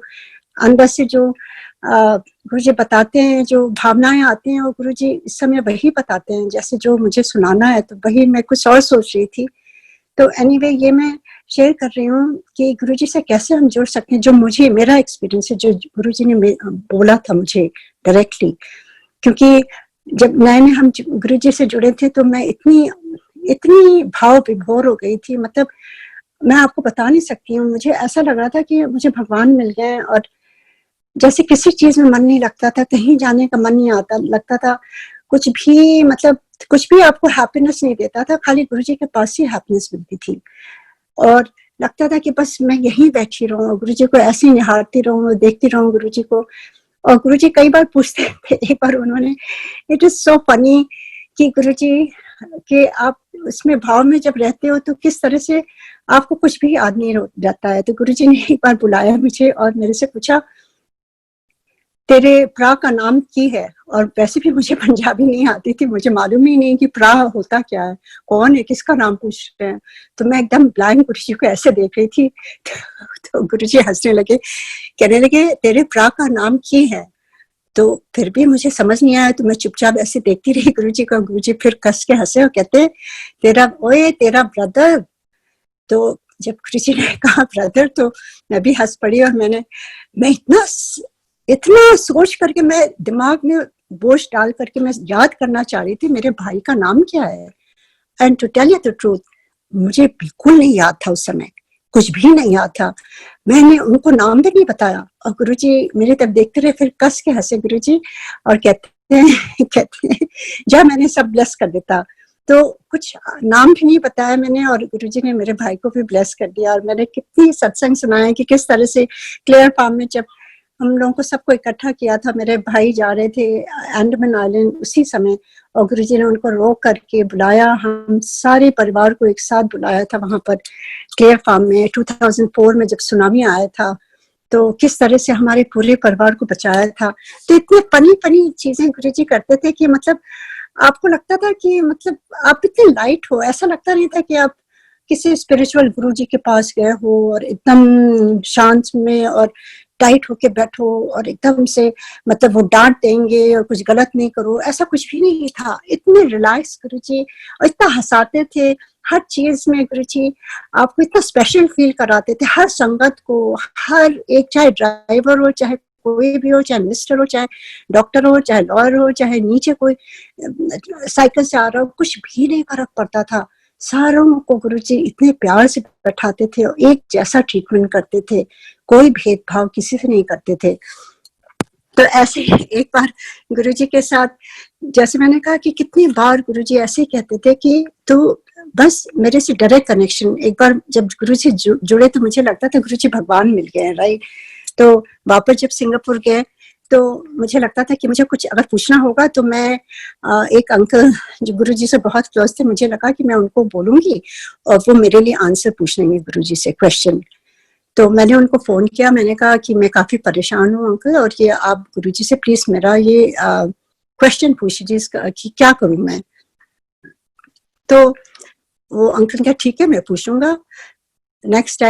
अंदर से जो गुरुजी बताते हैं, जो भावनाएं आती हैं, वो गुरुजी इस समय वही बताते हैं जैसे जो मुझे सुनाना है। तो वही मैं कुछ और सोच रही थी। तो एनीवे ये मैं शेयर कर रही हूँ कि गुरुजी से कैसे हम जुड़ सकते हैं। जो मुझे, मेरा एक्सपीरियंस है, जो गुरुजी ने बोला था मुझे डायरेक्टली, क्योंकि जब नए में हम गुरुजी से जुड़े थे तो मैं इतनी भाव विभोर हो गई थी, मतलब मैं आपको बता नहीं सकती हूँ। मुझे ऐसा लग रहा था कि मुझे भगवान मिल गए, और जैसे किसी चीज में मन नहीं लगता था, कहीं जाने का मन नहीं आता, लगता था कुछ भी, मतलब कुछ भी आपको हैप्पीनेस नहीं देता था, खाली गुरुजी के पास ही हैप्पीनेस मिलती थी। और लगता था कि बस मैं यहीं बैठी रहूं, गुरुजी को ऐसे ही निहारती रहूं, देखती रहूं गुरुजी को। और गुरुजी कई बार पूछते थे, एक बार उन्होंने, इट इज सो फनी कि गुरुजी कि आप उसमें भाव में जब रहते हो तो किस तरह से आपको कुछ भी याद नहीं रहता है। तो गुरुजी ने एक बार बुलाया मुझे और मेरे से पूछा, तेरे प्रा का नाम की है। और वैसे भी मुझे पंजाबी नहीं आती थी, मुझे मालूम ही नहीं कि प्रा होता क्या है, कौन है, किसका नाम पूछ रहे हैं। तो मैं एकदम ब्लाइंड गुरुजी को ऐसे देख रही थी। तो गुरुजी हंसने लगे, कहने लगे तेरे प्रा का नाम की है। तो फिर भी मुझे समझ नहीं आया, तो मैं चुपचाप ऐसे देखती रही गुरुजी को। गुरुजी फिर कस के हंसे और कहते तेरा ब्रदर। तो जब गुरुजी ने कहा ब्रदर, तो मैं भी हंस पड़ी। और मैं इतना सोच करके, मैं दिमाग में बोझ डाल करके मैं याद करना चाह रही थी मेरे भाई का नाम क्या है। And to tell you the truth, मुझे बिल्कुल नहीं याद था, उस समय कुछ भी नहीं याद था। मैंने उनको नाम भी नहीं बताया। और गुरुजी मेरी तरफ देखते रहे, फिर कस के हंसे गुरुजी और कहते हैं जा मैंने सब ब्लेस कर देता। तो कुछ नाम भी नहीं बताया मैंने, और गुरुजी ने मेरे भाई को भी ब्लेस कर दिया। और मैंने कितनी सत्संग सुनाया कि किस तरह से क्लेयर फार्म में जब हम लोगों को सबको इकट्ठा किया था, मेरे भाई जा रहे थे अंडमान आइलैंड उसी समय, और गुरुजी ने उनको रोक करके बुलाया, हम सारे परिवार को एक साथ बुलाया था वहां पर क्लेयर फार्म में। 2004 में जब सुनामी आया था, तो किस तरह से हमारे पूरे परिवार को बचाया था। तो इतने फनी चीजें गुरुजी करते थे कि मतलब आपको लगता था कि मतलब आप इतने लाइट हो, ऐसा लगता नहीं था कि आप किसी स्पिरिचुअल गुरुजी के पास गए हो और एकदम शांत में और टाइट होके बैठो और एकदम से मतलब वो डांट देंगे और कुछ गलत नहीं करो, ऐसा कुछ भी नहीं था। इतने रिलैक्स गुरुजी, और इतना हंसाते थे हर चीज में गुरुजी, आपको इतना स्पेशल फील कराते थे हर संगत को, हर एक, चाहे ड्राइवर हो, चाहे कोई भी हो, चाहे मिनिस्टर हो, चाहे डॉक्टर हो, चाहे लॉयर हो, चाहे नीचे कोई साइकिल से आ रहा हो, कुछ भी नहीं फर्क पड़ता था। सारों को गुरुजी इतने प्यार से बैठाते थे और एक जैसा ट्रीटमेंट करते थे, कोई भेदभाव किसी से नहीं करते थे। तो ऐसे एक बार गुरुजी के साथ, जैसे मैंने कहा कि कितनी बार गुरुजी ऐसे कहते थे कि तो बस मेरे से डायरेक्ट कनेक्शन। एक बार जब गुरुजी जुड़े तो मुझे लगता था गुरुजी भगवान मिल गए हैं, राइट। तो वापस जब सिंगापुर गए तो मुझे लगता था कि मुझे कुछ अगर पूछना होगा तो मैं एक अंकल जो गुरुजी से बहुत क्लोज थे, मुझे लगा कि मैं उनको बोलूंगी और वो मेरे लिए आंसर पूछ लेंगे गुरुजी से, क्वेश्चन। तो मैंने उनको फोन किया, मैंने कहा कि मैं काफी परेशान हूँ अंकल, और ये आप गुरुजी से प्लीज मेरा ये क्वेश्चन पूछ दीजिए कि क्या करूं मैं। तो वो अंकल ने कहा ठीक है मैं पूछूंगा। नेक्स्ट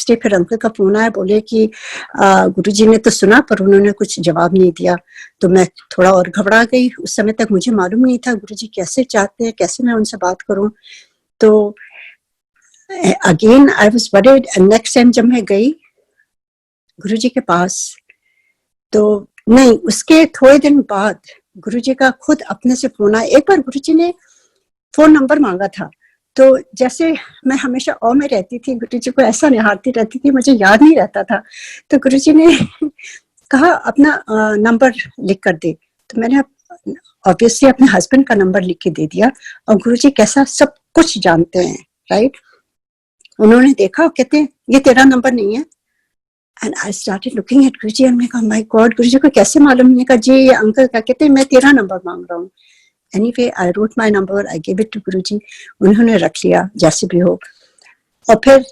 डे फिर अंकल का फोन आया, बोले कि गुरुजी ने तो सुना पर उन्होंने कुछ जवाब नहीं दिया। तो मैं थोड़ा और घबरा गई। उस समय तक मुझे मालूम नहीं था गुरुजी कैसे चाहते हैं, कैसे मैं उनसे बात करूं। तो again I was worried. Next time जब मैं गई गुरुजी के पास, तो नहीं, उसके थोड़े दिन बाद गुरुजी का खुद अपने से फोन आया। एक बार गुरुजी ने फोन नंबर मांगा था, तो जैसे मैं हमेशा औ में रहती थी, गुरुजी को ऐसा निहारती रहती थी, मुझे याद नहीं रहता था। तो गुरुजी ने कहा अपना नंबर लिख कर दे। तो मैंने ऑब्वियसली अपने हस्बैंड का नंबर लिख के दे दिया। और गुरुजी कैसा सब कुछ जानते हैं, राइट। उन्होंने देखा, कहते हैं ये तेरा नंबर नहीं है। And I started looking at Guruji and मैं कहा माय गॉड, गुरुजी को कैसे मालूम। मैंने कहा जी ये अंकल का, कहते हैं मैं तेरा नंबर मांग रहा हूँ। Anyway, I wrote my number, I gave it to गुरुजी, उन्होंने रख लिया जैसे भी हो। और फिर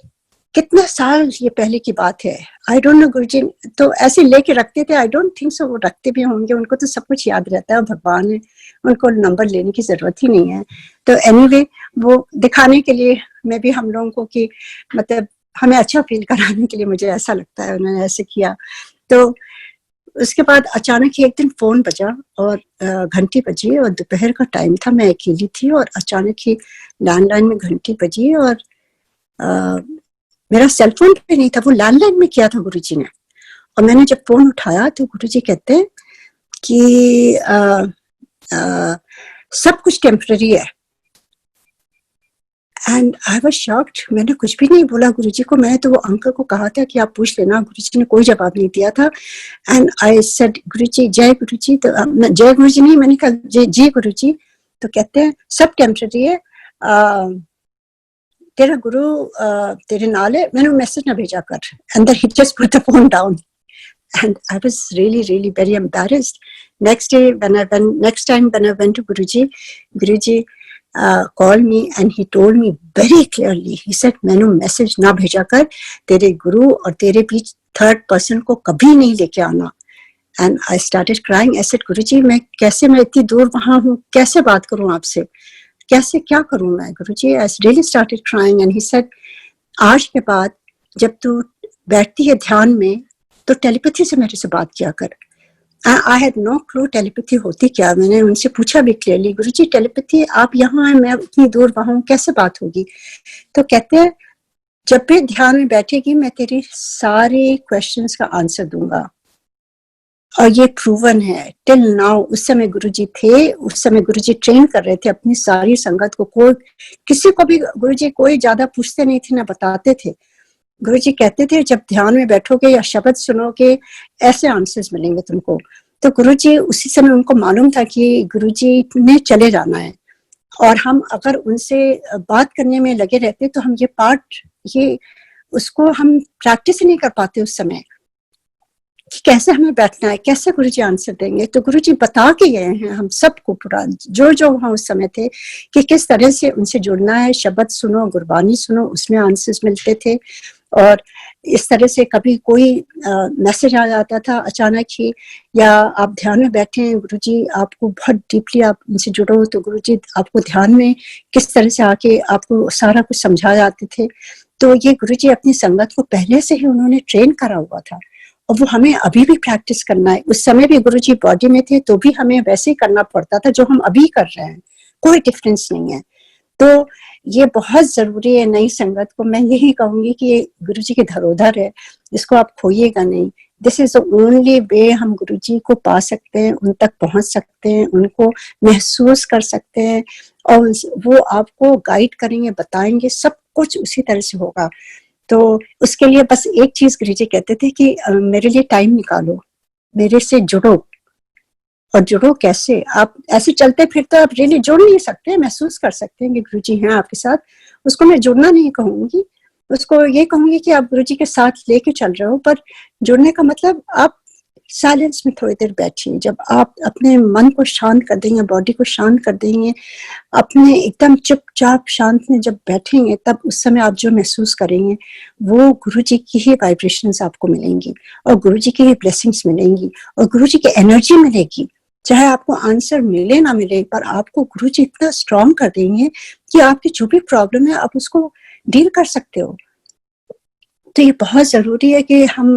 कितने साल ये पहले की बात है, आई डोंट नो। गुरुजी तो ऐसे लेके रखते थे, आई डोंट थिंक सो वो रखते भी होंगे, उनको तो सब कुछ याद रहता है, भगवान है, उनको नंबर लेने की जरूरत ही नहीं है। तो एनीवे वो दिखाने के लिए मैं भी हम लोगों को कि मतलब हमें अच्छा फील कराने के लिए, मुझे ऐसा लगता है उन्होंने ऐसे किया। तो उसके बाद अचानक ही एक दिन फोन बजा और घंटी बजी और दोपहर का टाइम था, मैं अकेली थी और अचानक ही लैंडलाइन में घंटी बजी और मेरा सेल फोन पे नहीं था, वो लैंडलाइन में किया था गुरुजी ने। और मैंने जब फोन उठाया तो गुरुजी कहते हैं कि सब कुछ टेम्पररी है। एंड आई वाज शॉक्ड, मैंने कुछ भी नहीं बोला गुरुजी को। मैंने तो वो अंकल को कहा था कि आप पूछ लेना, गुरुजी ने कोई जवाब नहीं दिया था। एंड आई सेड गुरुजी जय गुरुजी, तो जय गुरुजी नहीं, मैंने कहा जी गुरुजी। तो कहते हैं सब टेम्पररी है, तेरा गुरु तेरे नाल है। मैंने मैसेज ना भेजा कर, and then he just put the phone down. And I was really very embarrassed. Next time when I went to Guruji called me and he told me very clearly. He said, मैंने message ना भेजा कर, तेरे गुरु और तेरे बीच third person को कभी नहीं लेके आना। And I started crying. I said Guruji मैं इतनी दूर वहां हूँ, कैसे बात करूं आपसे, कैसे क्या करूं मैं Guruji. I really started crying and he said आज के बाद जब तू बैठती है ध्यान में तो टेलीपैथी से मेरे से बात किया कर। I had no clue telepathy होती क्या। मैंने उनसे पूछा भी क्लियरली, गुरुजी टेलीपैथी आप यहाँ हैं, मैं इतनी दूर वहां हूँ, कैसे बात होगी। तो कहते हैं जब भी ध्यान में बैठेगी मैं तेरी सारे क्वेश्चंस का आंसर दूंगा। और ये प्रूवन है टिल नाउ। उस समय गुरुजी थे, उस समय गुरुजी ट्रेन कर रहे थे अपनी सारी संगत को। कोई किसी को भी गुरुजी कोई ज्यादा पूछते नहीं थे ना बताते थे। गुरुजी कहते थे जब ध्यान में बैठोगे या शब्द सुनोगे ऐसे आंसर्स मिलेंगे तुमको। तो गुरुजी उसी समय उनको मालूम था कि गुरुजी ने चले जाना है, और हम अगर उनसे बात करने में लगे रहते तो हम ये उसको हम प्रैक्टिस ही नहीं कर पाते उस समय कि कैसे हमें बैठना है, कैसे गुरुजी आंसर देंगे। तो गुरुजी बता के गए हैं हम सबको पूरा, जो वहां उस समय थे, कि किस तरह से उनसे जुड़ना है। शब्द सुनो, गुरबानी सुनो, उसमें आंसर्स मिलते थे। और इस तरह से कभी कोई मैसेज आ जाता था अचानक ही, या आप ध्यान में बैठे हैं, गुरुजी आपको बहुत डीपली आप उनसे जुड़ो तो गुरुजी आपको ध्यान में किस तरह से आके आपको सारा कुछ समझा जाते थे। तो ये गुरुजी अपनी संगत को पहले से ही उन्होंने ट्रेन करा हुआ था, और वो हमें अभी भी प्रैक्टिस करना है। उस समय भी गुरुजी बॉडी में थे तो भी हमें वैसे ही करना पड़ता था जो हम अभी कर रहे हैं, कोई डिफरेंस नहीं है। तो ये बहुत जरूरी है नई संगत को। मैं यही कहूंगी कि ये गुरुजी की धरोहर है, इसको आप खोइएगा नहीं। दिस इज द ओनली वे हम गुरुजी को पा सकते हैं, उन तक पहुंच सकते हैं, उनको महसूस कर सकते हैं, और वो आपको गाइड करेंगे, बताएंगे, सब कुछ उसी तरह से होगा। तो उसके लिए बस एक चीज गुरुजी कहते थे कि मेरे लिए टाइम निकालो, मेरे से जुड़ो। और जुड़ो कैसे, आप ऐसे चलते फिरते आप रियली जुड़ नहीं सकते, महसूस कर सकते हैं कि गुरुजी हैं आपके साथ। उसको मैं जुड़ना नहीं कहूंगी, उसको ये कहूंगी कि आप गुरुजी के साथ लेके चल रहे हो। पर जुड़ने का मतलब आप साइलेंस में थोड़ी देर बैठिए। जब आप अपने मन को शांत कर देंगे, बॉडी को शांत कर देंगे, अपने एकदम चुपचाप शांत में जब बैठेंगे, तब उस समय आप जो महसूस करेंगे वो गुरुजी की ही वाइब्रेशंस आपको मिलेंगी, और गुरुजी की ही ब्लेसिंग्स मिलेंगी, और गुरुजी की एनर्जी मिलेगी। चाहे आपको आंसर मिले ना मिले, पर आपको गुरुजी इतना स्ट्रॉन्ग कर देंगे कि आपकी जो भी प्रॉब्लम है आप उसको डील कर सकते हो। तो ये बहुत जरूरी है कि हम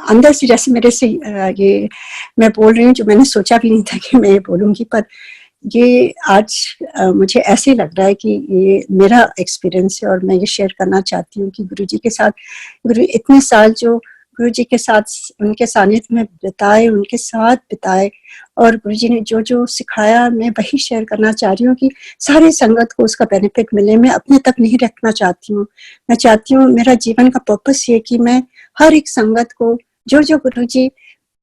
अंदर से, जैसे मेरे से ये मैं बोल रही हूँ जो मैंने सोचा भी नहीं था कि मैं ये बोलूंगी, पर ये आज मुझे ऐसे ही लग रहा है कि ये मेरा एक्सपीरियंस है, और मैं ये शेयर करना चाहती हूँ कि गुरुजी के साथ, गुरु इतने साल जो गुरुजी के साथ उनके सानिध्य में बिताए, उनके साथ बिताए, और गुरुजी ने जो जो सिखाया मैं वही शेयर करना चाह रही हूँ कि सारी संगत को उसका बेनिफिट मिले। मैं अपने तक नहीं रखना चाहती हूँ। मैं चाहती हूँ, मेरा जीवन का पर्पस ये कि मैं हर एक संगत को जो जो गुरुजी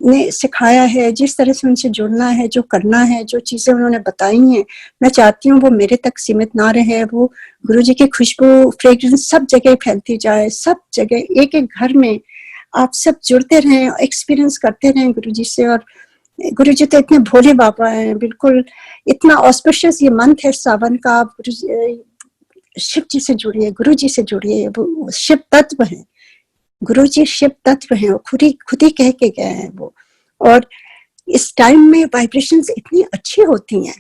ने सिखाया है, जिस तरह से उनसे जुड़ना है, जो करना है, जो चीजें उन्होंने बताई हैं, मैं चाहती हूँ वो मेरे तक सीमित ना रहे। वो गुरुजी की खुशबू, फ्रेग्रेंस सब जगह फैलती जाए, सब जगह, एक एक घर में आप सब जुड़ते रहें, एक्सपीरियंस करते रहें गुरुजी से। और गुरुजी तो इतने भोले बाबा हैं, बिल्कुल इतना ऑस्पिशियस ये मंथ है सावन का। आप शिव जी से जुड़िए, गुरुजी से जुड़िए, वो शिव तत्व है, गुरुजी शिव तत्व है, वो खुद ही कह के गए हैं वो। और इस टाइम में वाइब्रेशंस इतनी अच्छी होती हैं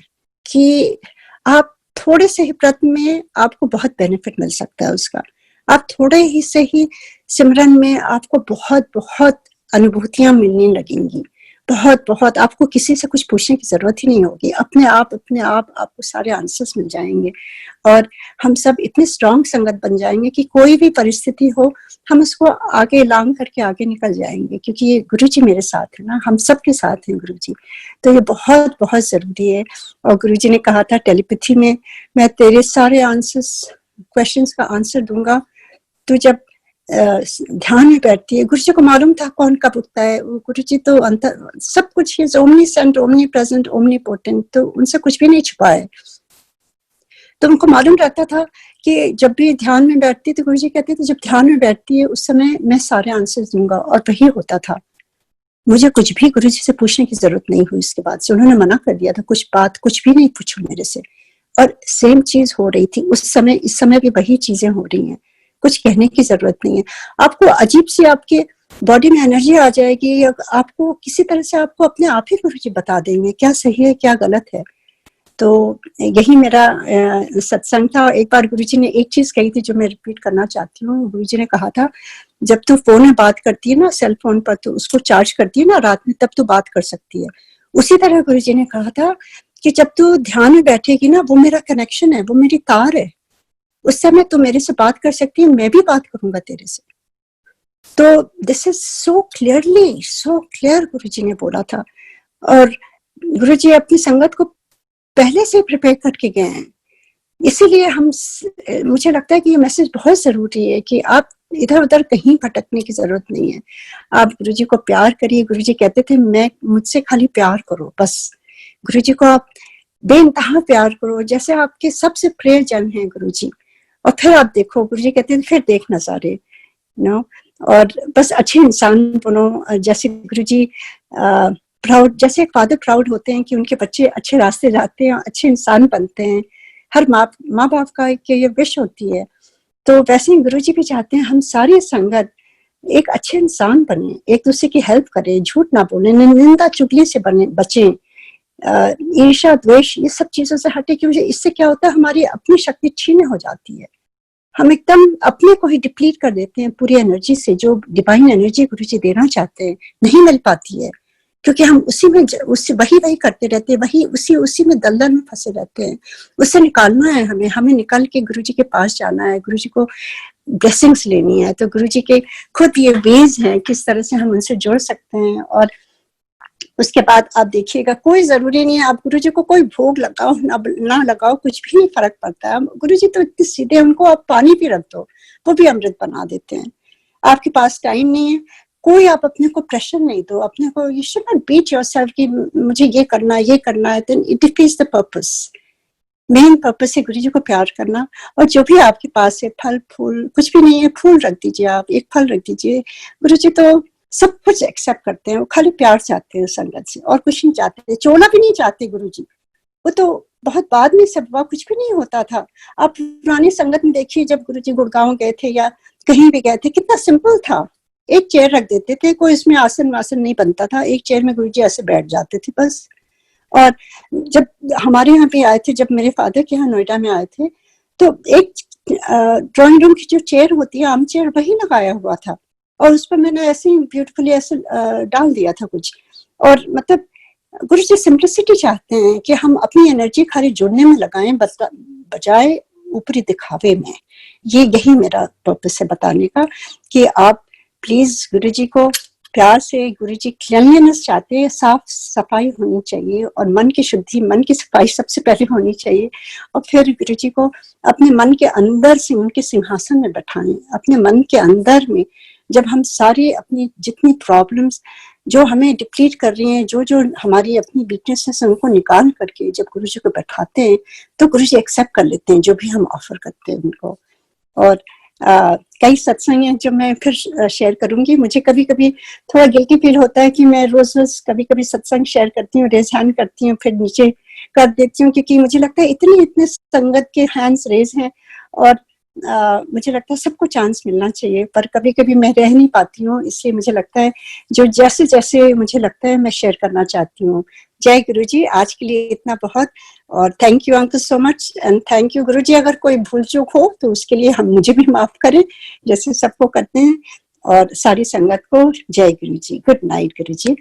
कि आप थोड़े से ही प्रयत्न में आपको बहुत बेनिफिट मिल सकता है उसका। आप थोड़े ही से ही सिमरन में आपको बहुत बहुत अनुभूतियां मिलने लगेंगी, बहुत बहुत। आपको किसी से कुछ पूछने की जरूरत ही नहीं होगी, अपने आप आपको सारे आंसर्स मिल जाएंगे। और हम सब इतने स्ट्रांग संगत बन जाएंगे कि कोई भी परिस्थिति हो हम उसको आगे लांग करके आगे निकल जाएंगे, क्योंकि ये गुरुजी मेरे साथ है ना, हम सबके साथ हैं गुरुजी। तो ये बहुत बहुत जरूरी है। और गुरुजी ने कहा था टेलीपैथी में, मैं तेरे सारे आंसर्स, क्वेश्चंस का आंसर दूंगा। तो जब ध्यान में बैठती है, गुरुजी को मालूम था कौन कब उठता है। गुरुजी तो अंतर सब कुछ है, ओमनीसेंट, ओमनी प्रेजेंट, ओमनीपोटेंट, तो उनसे कुछ भी नहीं छुपा है। तो उनको मालूम रहता था कि जब भी ध्यान में बैठती तो गुरुजी कहते थे जब ध्यान में बैठती है उस समय मैं सारे आंसर दूंगा, और वही होता था। मुझे कुछ भी गुरुजी से पूछने की जरूरत नहीं हुई। इसके बाद से उन्होंने मना कर दिया था, कुछ भी नहीं पूछो मेरे से। और सेम चीज हो रही थी उस समय, इस समय भी वही चीजें हो रही हैं, कुछ कहने की जरूरत नहीं है। आपको अजीब सी आपके बॉडी में एनर्जी आ जाएगी, आपको किसी तरह से आपको अपने आप ही गुरुजी बता देंगे क्या सही है क्या गलत है। तो यही मेरा सत्संग था। एक बार गुरुजी ने एक चीज कही थी जो मैं रिपीट करना चाहती हूँ। गुरुजी ने कहा था, जब तू फोन में बात करती है ना, सेल फोन पर, तो उसको चार्ज करती है ना रात में, तब तू बात कर सकती है। उसी तरह गुरुजी ने कहा था कि जब तू ध्यान में बैठेगी ना, वो मेरा कनेक्शन है, वो मेरी तार है, उस समय तू मेरे से बात कर सकती है, मैं भी बात करूंगा तेरे से। तो दिस इज सो क्लियर गुरुजी ने बोला था। और गुरुजी अपनी संगत को पहले से प्रिपेयर करके गए हैं। इसीलिए मुझे लगता है कि ये मैसेज बहुत जरूरी है कि आप इधर उधर कहीं भटकने की जरूरत नहीं है। आप गुरुजी को प्यार करिए। गुरुजी कहते थे मुझसे खाली प्यार करो, बस। गुरुजी को आप बेइंतहा प्यार करो, जैसे आपके सबसे प्रिय जन हैं गुरुजी। और फिर आप देखो, गुरुजी कहते थे फिर देख नजारे, नो। और बस अच्छे इंसान बनो। जैसे गुरुजी प्राउड, जैसे एक फादर प्राउड होते हैं कि उनके बच्चे अच्छे रास्ते जाते हैं, अच्छे इंसान बनते हैं, हर माँ बाप का ये विश होती है। तो वैसे ही गुरुजी भी चाहते हैं हम सारी संगत एक अच्छे इंसान बने, एक दूसरे की हेल्प करें, झूठ ना बोले, निंदा चुगली से बचें, ईर्ष्या द्वेष ये सब चीजों से हटे, क्योंकि इससे क्या होता है, हमारी अपनी शक्ति छीने हो जाती है। हम एकदम अपने को ही डिप्लीट कर देते हैं पूरी एनर्जी से। जो डिवाइन एनर्जी गुरुजी देना चाहते हैं नहीं मिल पाती है, क्योंकि हम उसी में वही करते रहते हैं, वही उसी में दलदल में फंसे रहते हैं। उससे निकालना है हमें निकल के गुरुजी के पास जाना है, गुरुजी को ब्लेसिंग्स लेनी है। तो गुरुजी के खुद ये वेज हैं किस तरह से हम उनसे जुड़ सकते हैं। और उसके बाद आप देखिएगा, कोई जरूरी नहीं है आप गुरुजी को कोई भोग लगाओ ना लगाओ, कुछ भी नहीं फर्क पड़ता है। गुरुजी तो इतने सीधे, उनको आप पानी भी रख दो वो भी अमृत बना देते हैं। आपके पास टाइम नहीं है, कोई आप अपने को प्रेशर नहीं दो, अपने को you should not beat yourself कि मुझे ये करना है, then it defeats the purpose. Main purpose है गुरुजी को प्यार करना। और जो भी आपके पास है, फल फूल कुछ भी नहीं है, फूल रख दीजिए, आप एक फल रख दीजिए। गुरुजी तो सब कुछ एक्सेप्ट करते हैं, वो खाली प्यार चाहते हैं संगत से, और कुछ नहीं चाहते, चोला भी नहीं चाहते गुरुजी। वो तो बहुत बाद में सब हुआ, कुछ भी नहीं होता था। आप पुरानी संगत में देखिए, जब गुरुजी गुड़गांव गए थे या कहीं भी गए थे, कितना सिंपल था। एक चेयर रख देते थे, कोई इसमें आसन वासन नहीं बनता था, एक चेयर में गुरुजी ऐसे बैठ जाते थे बस। और जब हमारे यहाँ पे आए थे, जब मेरे फादर के यहाँ नोएडा में आए थे, तो एक ड्राइंग रूम की जो चेयर होती है, आम चेयर, वही लगाया हुआ था, और उस पर मैंने ऐसे ही ब्यूटीफुली ऐसे डाल दिया था कुछ। और मतलब गुरुजी सिंप्लिसिटी चाहते हैं कि हम अपनी एनर्जी खाली जुड़ने में लगाएं, बजाय ऊपरी दिखावे में। यही मेरा पर्पस है बताने का, कि आप प्लीज गुरुजी को प्यार से, गुरुजी क्लीनलीनेस चाहते हैं, साफ सफाई होनी चाहिए, और मन की शुद्धि, मन की सफाई सबसे पहले होनी चाहिए। और फिर गुरुजी को अपने मन के अंदर से उनके सिंहासन में बैठाएं, अपने मन के अंदर में। जब हम सारी अपनी जितनी प्रॉब्लम्स जो हमें डिप्लीट कर रही हैं, जो हमारी अपनी वीकनेसेस हैं, उनको निकाल करके जब गुरुजी को बैठाते हैं, तो गुरुजी एक्सेप्ट कर लेते हैं जो भी हम ऑफर करते हैं उनको। और कई सत्संग हैं जो मैं फिर शेयर करूंगी। मुझे कभी कभी थोड़ा गिल्टी फील होता है कि मैं रोज कभी कभी सत्संग शेयर करती हूँ, रेज हैंड करती हूँ, फिर नीचे कर देती हूँ, क्योंकि मुझे लगता है इतने संगत के हैंड्स रेज हैं, और मुझे लगता है सबको चांस मिलना चाहिए, पर कभी कभी मैं रह नहीं पाती हूँ। इसलिए मुझे लगता है जो जैसे मुझे लगता है मैं शेयर करना चाहती हूँ। जय गुरुजी, आज के लिए इतना बहुत, और thank you uncle so much, and thank you Guruji. अगर कोई भूल चूक हो तो उसके लिए हम मुझे भी माफ करें, जैसे सबको करते हैं, और सारी संगत को जय गुरुजी। गुड नाइट गुरुजी।